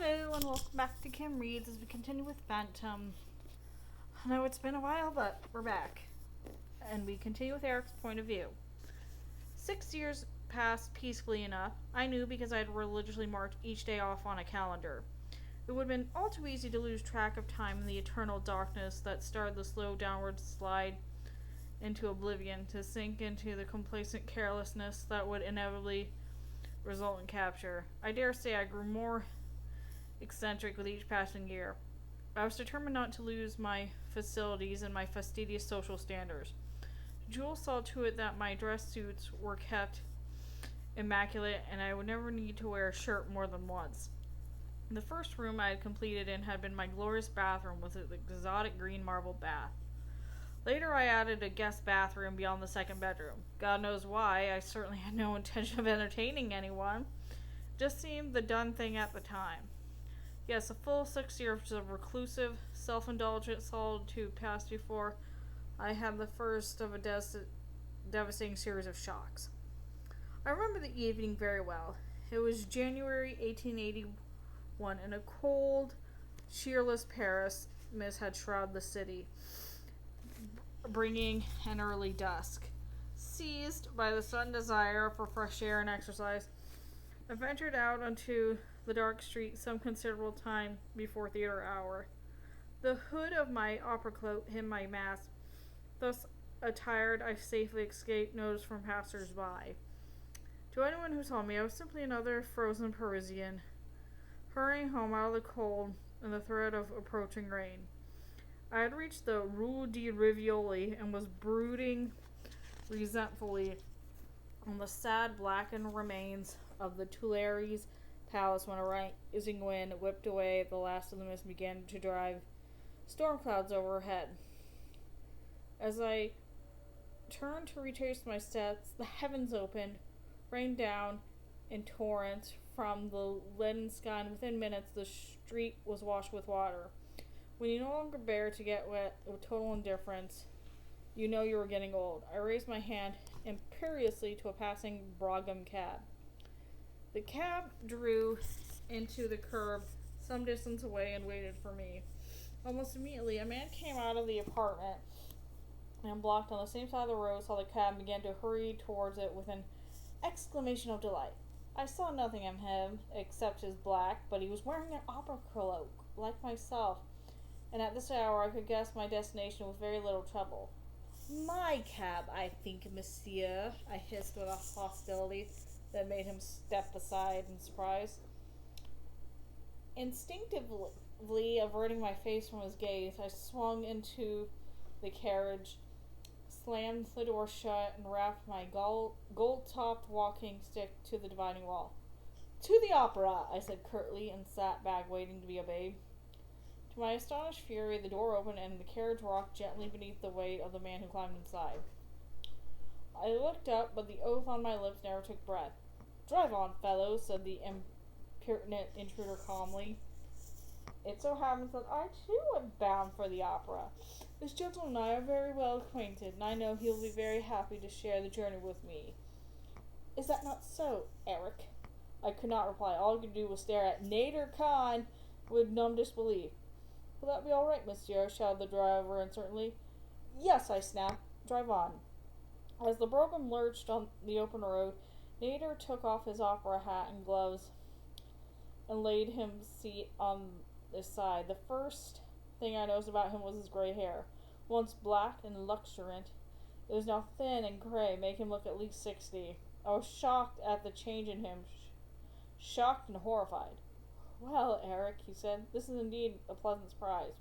Hello and welcome back to Kim Reads as we continue with Phantom. I know it's been a while, but we're back. And we continue with Eric's point of view. 6 years passed peacefully enough. I knew because I had religiously marked each day off on a calendar. It would have been all too easy to lose track of time in the eternal darkness that started the slow downward slide into oblivion, to sink into the complacent carelessness that would inevitably result in capture. I dare say I grew more eccentric with each passing year. I was determined not to lose my facilities and my fastidious social standards. Jules saw to it that my dress suits were kept immaculate and I would never need to wear a shirt more than once. The first room I had completed in had been my glorious bathroom with its exotic green marble bath. Later I added a guest bathroom beyond the second bedroom. God knows why, I certainly had no intention of entertaining anyone. It just seemed the done thing at the time. Yes, a full 6 years of reclusive, self-indulgent solitude passed before I had the first of a devastating series of shocks. I remember the evening very well. It was January 1881, and a cold, cheerless Paris mist had shrouded the city, bringing an early dusk. Seized by the sudden desire for fresh air and exercise, I ventured out onto the dark street some considerable time before theater hour. The hood of my opera cloak hid my mask. Thus attired, I safely escaped notice from passers-by. To anyone who saw me, I was simply another frozen Parisian, hurrying home out of the cold and the threat of approaching rain. I had reached the Rue de Rivoli and was brooding resentfully on the sad blackened remains of the Tuileries Palace when a rising wind whipped away the last of the mist and began to drive storm clouds overhead. As I turned to retrace my steps, the heavens opened, rained down in torrents from the leaden sky, and within minutes the street was washed with water. When you no longer bear to get wet with total indifference, you know you are getting old. I raised my hand imperiously to a passing brougham cab. The cab drew into the curb some distance away and waited for me. Almost immediately, a man came out of the apartment and, blocked on the same side of the road, saw the cab and began to hurry towards it with an exclamation of delight. I saw nothing of him except his black, but he was wearing an opera cloak, like myself, and at this hour I could guess my destination with very little trouble. My cab, I think, monsieur, I hissed with a hostility that made him step aside in surprise. Instinctively averting my face from his gaze, I swung into the carriage, slammed the door shut, and wrapped my gold-topped walking stick to the dividing wall. "To the opera," I said curtly, and sat back waiting to be obeyed. To my astonished fury, the door opened and the carriage rocked gently beneath the weight of the man who climbed inside. I looked up, but the oath on my lips never took breath. "Drive on, fellow," said the impertinent intruder calmly. It so happens that I too am bound for the opera. This gentleman and I are very well acquainted, and I know he will be very happy to share the journey with me. Is that not so, Eric? I could not reply. All I could do was stare at Nader Khan with numb disbelief. "Will that be all right, monsieur?" shouted the driver uncertainly. "Yes," I snapped. "Drive on." As the brougham lurched on the open road, Nader took off his opera hat and gloves and laid his seat on his side. The first thing I noticed about him was his gray hair. Once black and luxuriant, it was now thin and gray, making him look at least 60. I was shocked at the change in him, shocked and horrified. "Well, Eric," he said, "this is indeed a pleasant surprise."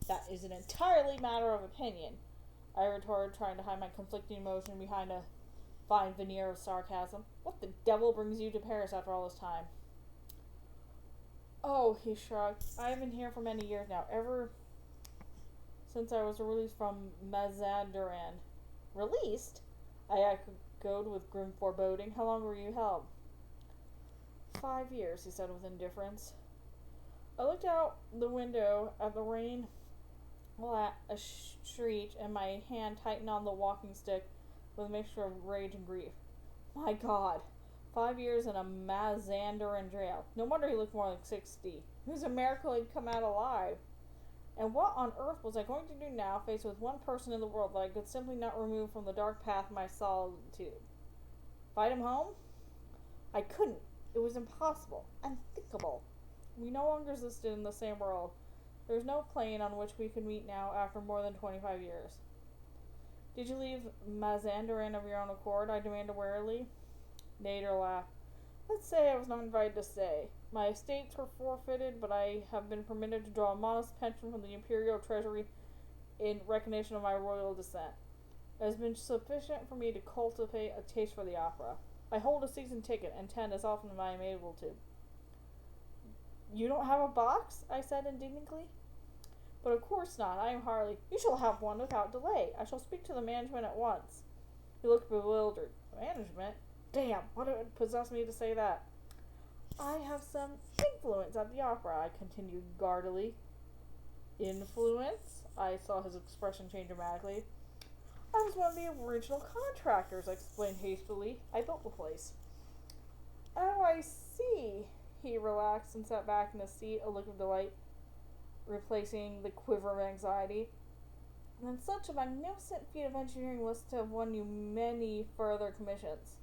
"That is an entirely matter of opinion," I retorted, trying to hide my conflicting emotion behind a fine veneer of sarcasm. "What the devil brings you to Paris after all this time?" "Oh," he shrugged, "I have been here for many years now, ever since I was released from Mazarin." "Released?" I echoed with grim foreboding. "How long were you held?" 5 years, he said with indifference. I looked out the window at the rain a street, and my hand tightened on the walking stick with a mixture of rage and grief. My God, 5 years in a Mazandaran jail. No wonder he looked more like 60. It was a miracle he'd come out alive. And what on earth was I going to do now, faced with one person in the world that I could simply not remove from the dark path of my solitude? Fight him home? I couldn't. It was impossible. Unthinkable. We no longer existed in the same world. There was no plane on which we could meet now after more than 25 years. Did you leave Mazandaran of your own accord? I demanded wearily. Nader laughed. Let's say I was not invited to stay. My estates were forfeited, but I have been permitted to draw a modest pension from the imperial treasury in recognition of my royal descent. It has been sufficient for me to cultivate a taste for the opera. I hold a season ticket and attend as often as I am able to. You don't have a box? I said indignantly. But of course not. I am Harley. You shall have one without delay. I shall speak to the management at once. He looked bewildered. Management? Damn, what would possess me to say that? I have some influence at the opera, I continued guardedly. Influence? I saw his expression change dramatically. I was one of the original contractors, I explained hastily. I built the place. Oh, I see. He relaxed and sat back in his seat, a look of delight replacing the quiver of anxiety. And such a magnificent feat of engineering was to have won you many further commissions.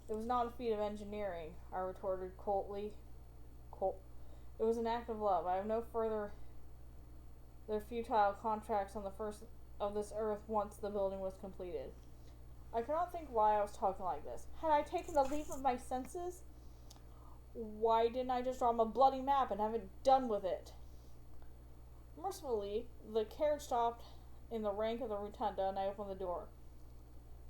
It was not a feat of engineering, I retorted coldly. It was an act of love. I have no further the futile contracts on the first of this earth once the building was completed. I could not think why I was talking like this. Had I taken a leap of my senses? Why didn't I just draw him a bloody map and have it done with it? Mercifully, the carriage stopped in the rank of the rotunda, and I opened the door,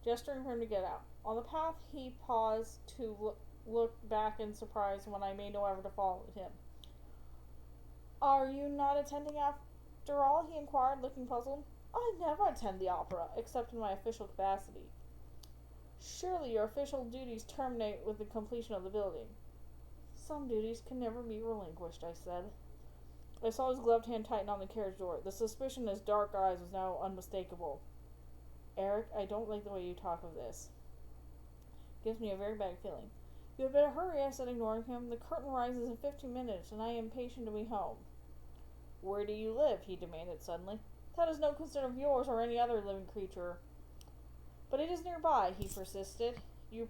gesturing for him to get out. On the path, he paused to look back in surprise when I made no effort to follow him. Are you not attending after all? He inquired, looking puzzled. I never attend the opera, except in my official capacity. Surely your official duties terminate with the completion of the building. Some duties can never be relinquished, I said. I saw his gloved hand tighten on the carriage door. The suspicion in his dark eyes was now unmistakable. Eric, I don't like the way you talk of this. Gives me a very bad feeling. You had better hurry, I said, ignoring him. The curtain rises in 15 minutes, and I am impatient to be home. Where do you live? He demanded suddenly. That is no concern of yours or any other living creature. But it is nearby, he persisted. You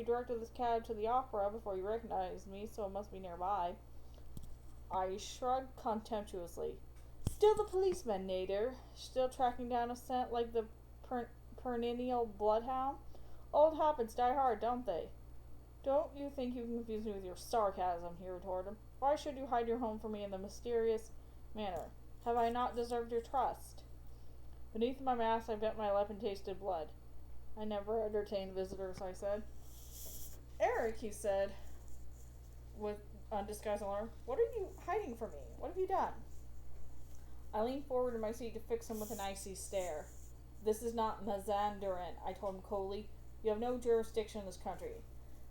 directed this cab to the opera before you recognized me, so it must be nearby. I shrugged contemptuously. Still the policeman, Nader. Still tracking down a scent like the perennial bloodhound. Old habits die hard, don't they? Don't you think you can confuse me with your sarcasm, he retorted. Why should you hide your home from me in the mysterious manner? Have I not deserved your trust? Beneath my mask, I bent my lip and tasted blood. I never entertained visitors, I said. Eric, he said, with undisguised alarm. What are you hiding from me? What have you done? I leaned forward in my seat to fix him with an icy stare. This is not Mazandaran, I told him coldly. You have no jurisdiction in this country.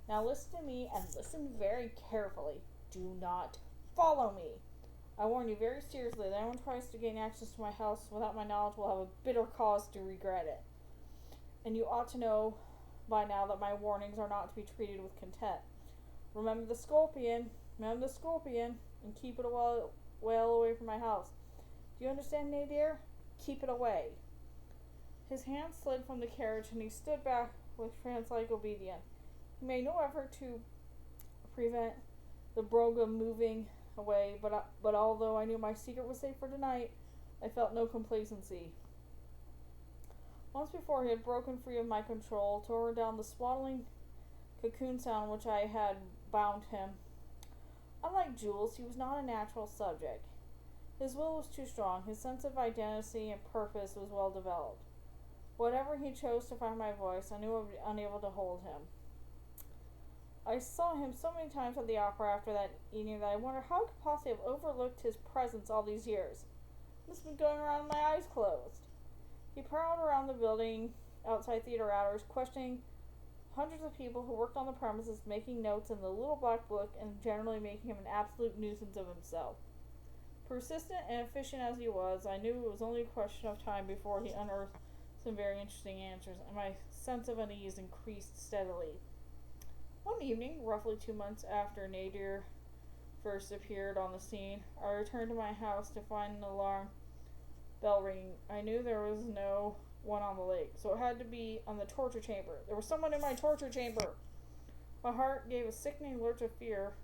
Now listen to me, and listen very carefully. Do not follow me. I warn you very seriously that anyone tries to gain access to my house without my knowledge will have a bitter cause to regret it. And you ought to know by now that my warnings are not to be treated with contempt. Remember the scorpion, and keep it well away from my house. Do you understand, Nadir? Keep it away. His hand slid from the carriage, and he stood back with trance-like obedience. He made no effort to prevent the brougham moving away, but although I knew my secret was safe for tonight, I felt no complacency. Once before, he had broken free of my control, tore down the swaddling cocoon sound which I had bound him. Unlike Jules, he was not a natural subject. His will was too strong. His sense of identity and purpose was well developed. Whatever he chose to find my voice, I knew I would be unable to hold him. I saw him so many times at the opera after that evening that I wondered how I could possibly have overlooked his presence all these years. This has been going around with my eyes closed. He prowled around the building outside theater hours, questioning hundreds of people who worked on the premises, making notes in the little black book, and generally making him an absolute nuisance of himself. Persistent and efficient as he was, I knew it was only a question of time before he unearthed some very interesting answers, and my sense of unease increased steadily. One evening, roughly 2 months after Nadir first appeared on the scene, I returned to my house to find an alarm bell ringing. I knew there was no one on the lake, so it had to be on the torture chamber. There was someone in my torture chamber! My heart gave a sickening lurch of fear